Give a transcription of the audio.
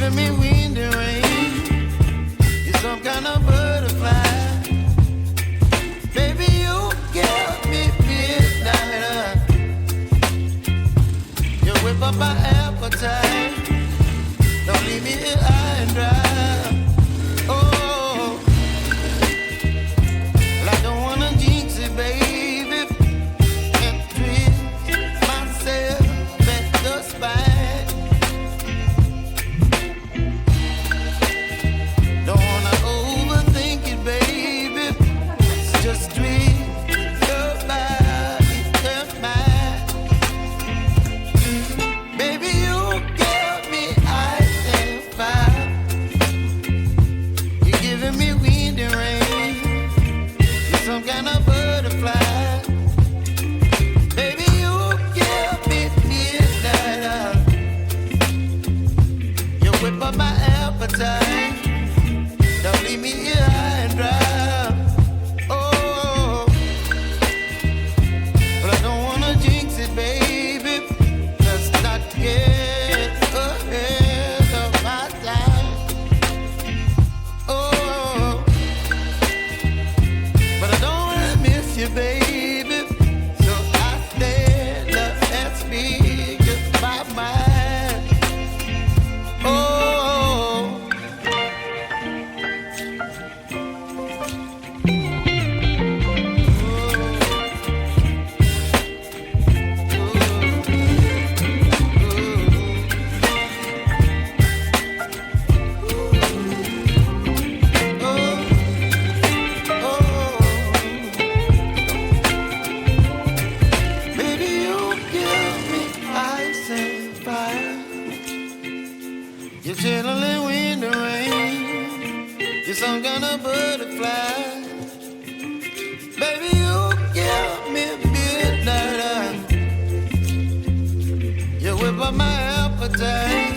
giving me wind and rain. You're some kind of butterfly. Baby, you give me midnight. You whip up my appetite. Don't leave me here high and dry. Oh, well, I don't wanna jinx it, baby, and twist myself at the spine. Don't wanna overthink it, baby. It's just twist your body and mine. Baby, you give me ice and fire. You're giving me wind and rain. You're some kind of butterfly. Baby, you give me midnight. You whip up my appetite. Don't leave me here high and dry. Oh, but I don't wanna jinx it, baby. Let's not get ahead of my time. Oh, but I don't wanna miss you, baby. So I stand up and speak my mind. Oh. Baby, you give me ice and fire. You're chilling wind and rain. You're some kind of butterfly. Baby, you give me midnight. You whip up my appetite.